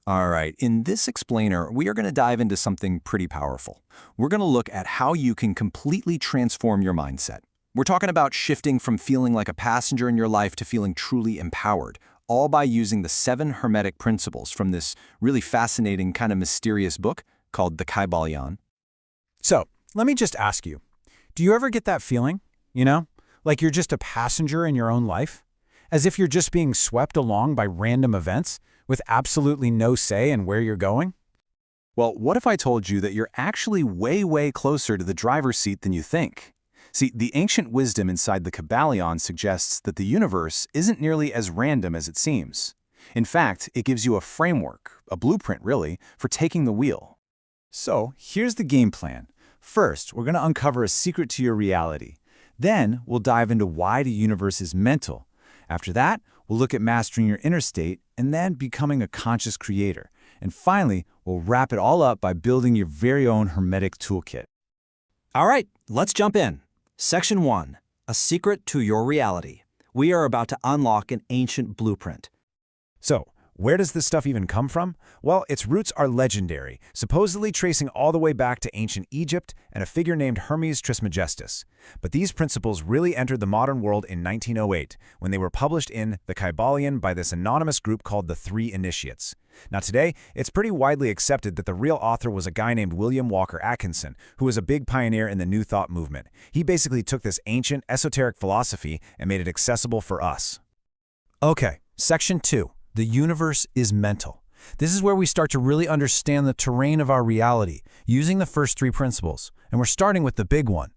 All right, in this explainer, we are going to dive into something pretty powerful. We're going to look at how you can completely transform your mindset. We're talking about shifting from feeling like a passenger in your life to feeling truly empowered, all by using the 7 Hermetic Principles from this really fascinating, kind of mysterious book called the Kybalion. So, let me just ask you, do you ever get that feeling, like you're just a passenger in your own life? As if you're just being swept along by random events with absolutely no say in where you're going? Well, what if I told you that you're actually way, way closer to the driver's seat than you think? See, the ancient wisdom inside the Kybalion suggests that the universe isn't nearly as random as it seems. In fact, it gives you a framework, a blueprint really, for taking the wheel. So, here's the game plan. First, we're going to uncover a secret to your reality. Then, we'll dive into why the universe is mental. After that, we'll look at mastering your inner state and then becoming a conscious creator. And finally, we'll wrap it all up by building your very own Hermetic toolkit. All right, let's jump in. Section 1, A Secret to Your Reality. We are about to unlock an ancient blueprint. So, where does this stuff even come from? Well, its roots are legendary, supposedly tracing all the way back to ancient Egypt and a figure named Hermes Trismegistus. But these principles really entered the modern world in 1908, when they were published in the Kybalion by this anonymous group called the Three Initiates. Now today, it's pretty widely accepted that the real author was a guy named William Walker Atkinson, who was a big pioneer in the New Thought movement. He basically took this ancient, esoteric philosophy and made it accessible for us. Okay, Section 2. The universe is mental. This is where we start to really understand the terrain of our reality, using the first 3 principles. And we're starting with the big one.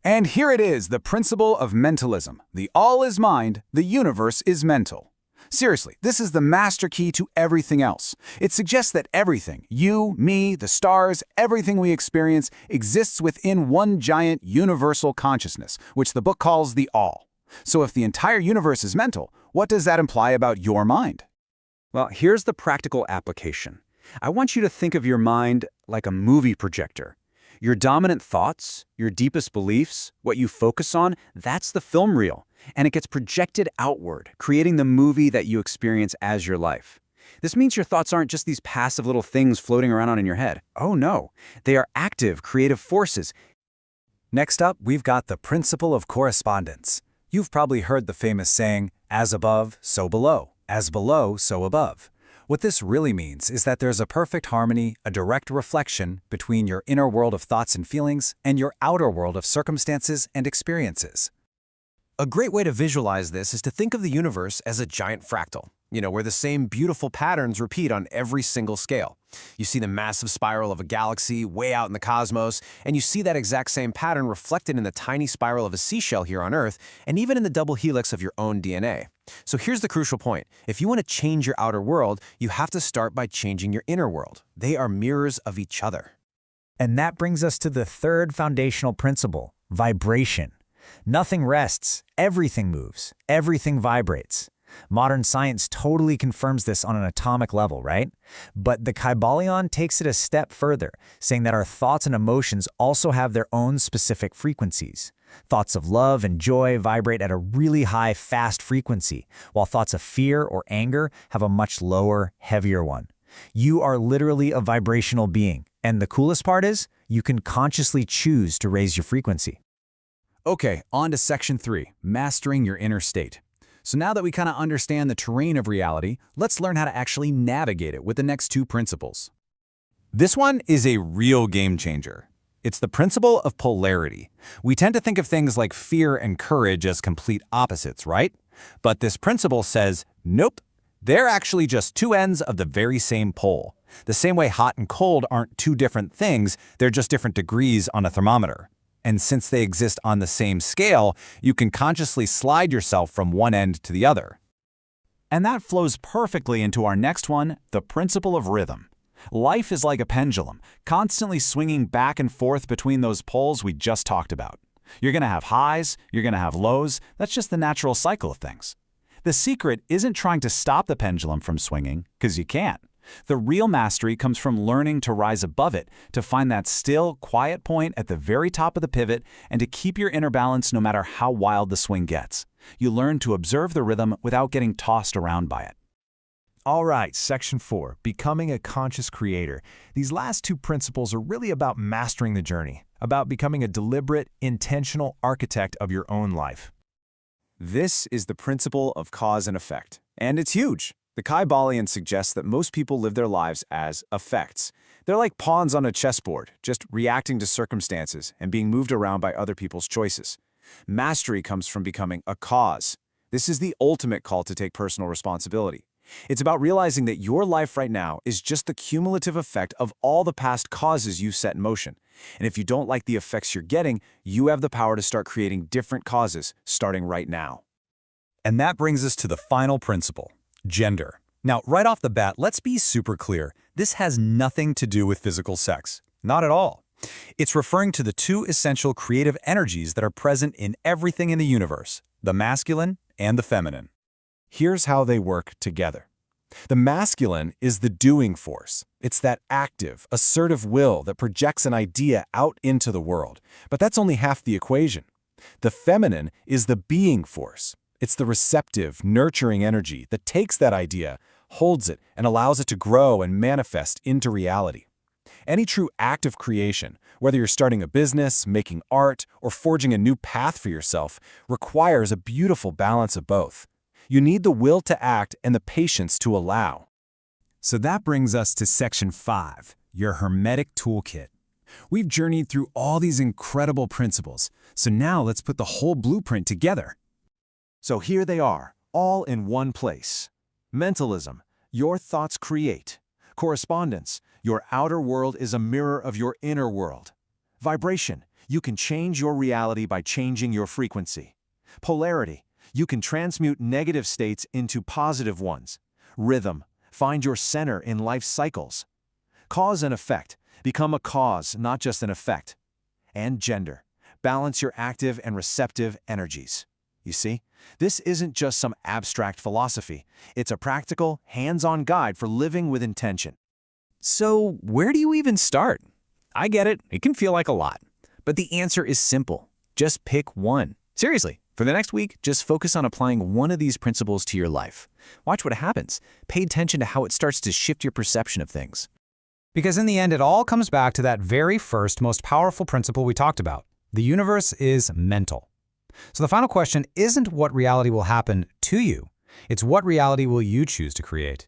And here it is, the principle of mentalism. The all is mind, the universe is mental. Seriously, this is the master key to everything else. It suggests that everything, you, me, the stars, everything we experience, exists within one giant universal consciousness, which the book calls the all. So if the entire universe is mental, what does that imply about your mind? Well, here's the practical application. I want you to think of your mind like a movie projector. Your dominant thoughts, your deepest beliefs, what you focus on, that's the film reel. And it gets projected outward, creating the movie that you experience as your life. This means your thoughts aren't just these passive little things floating around in your head. Oh no, they are active, creative forces. Next up, we've got the Principle of Correspondence. You've probably heard the famous saying, as above, so below. As below, so above. What this really means is that there's a perfect harmony, a direct reflection between your inner world of thoughts and feelings and your outer world of circumstances and experiences. A great way to visualize this is to think of the universe as a giant fractal, where the same beautiful patterns repeat on every single scale. You see the massive spiral of a galaxy way out in the cosmos, and you see that exact same pattern reflected in the tiny spiral of a seashell here on Earth, and even in the double helix of your own DNA. So here's the crucial point. If you want to change your outer world, you have to start by changing your inner world. They are mirrors of each other. And that brings us to the third foundational principle, vibration. Nothing rests, everything moves, everything vibrates. Modern science totally confirms this on an atomic level, right? But the Kybalion takes it a step further, saying that our thoughts and emotions also have their own specific frequencies. Thoughts of love and joy vibrate at a really high, fast frequency, while thoughts of fear or anger have a much lower, heavier one. You are literally a vibrational being, and the coolest part is, you can consciously choose to raise your frequency. Okay, on to Section 3, Mastering Your Inner State. So now that we kind of understand the terrain of reality, let's learn how to actually navigate it with the next 2 principles. This one is a real game changer. It's the principle of polarity. We tend to think of things like fear and courage as complete opposites, right? But this principle says, nope, they're actually just 2 ends of the very same pole. The same way hot and cold aren't 2 different things, they're just different degrees on a thermometer. And since they exist on the same scale, you can consciously slide yourself from one end to the other. And that flows perfectly into our next one, the principle of rhythm. Life is like a pendulum, constantly swinging back and forth between those poles we just talked about. You're going to have highs, you're going to have lows, that's just the natural cycle of things. The secret isn't trying to stop the pendulum from swinging, because you can't. The real mastery comes from learning to rise above it, to find that still, quiet point at the very top of the pivot, and to keep your inner balance no matter how wild the swing gets. You learn to observe the rhythm without getting tossed around by it. All right, Section 4, Becoming a Conscious Creator. These last two principles are really about mastering the journey, about becoming a deliberate, intentional architect of your own life. This is the principle of cause and effect, and it's huge. The Kybalion suggests that most people live their lives as effects. They're like pawns on a chessboard, just reacting to circumstances and being moved around by other people's choices. Mastery comes from becoming a cause. This is the ultimate call to take personal responsibility. It's about realizing that your life right now is just the cumulative effect of all the past causes you set in motion. And if you don't like the effects you're getting, you have the power to start creating different causes starting right now. And that brings us to the final principle, gender. Now, right off the bat, let's be super clear. This has nothing to do with physical sex. Not at all. It's referring to the two essential creative energies that are present in everything in the universe, the masculine and the feminine. Here's how they work together. The masculine is the doing force. It's that active, assertive will that projects an idea out into the world. But that's only half the equation. The feminine is the being force. It's the receptive, nurturing energy that takes that idea, holds it, and allows it to grow and manifest into reality. Any true act of creation, whether you're starting a business, making art, or forging a new path for yourself, requires a beautiful balance of both. You need the will to act and the patience to allow. So that brings us to Section 5, your Hermetic Toolkit. We've journeyed through all these incredible principles, so now let's put the whole blueprint together. So here they are, all in one place. Mentalism, your thoughts create. Correspondence, your outer world is a mirror of your inner world. Vibration, you can change your reality by changing your frequency. Polarity, you can transmute negative states into positive ones. Rhythm, find your center in life's cycles. Cause and effect, become a cause, not just an effect. And gender, balance your active and receptive energies. You see, this isn't just some abstract philosophy. It's a practical, hands-on guide for living with intention. So where do you even start? I get it, it can feel like a lot. But the answer is simple. Just pick one. Seriously, for the next week, just focus on applying one of these principles to your life. Watch what happens. Pay attention to how it starts to shift your perception of things. Because in the end, it all comes back to that very first, most powerful principle we talked about. The universe is mental. So the final question isn't what reality will happen to you. It's what reality will you choose to create.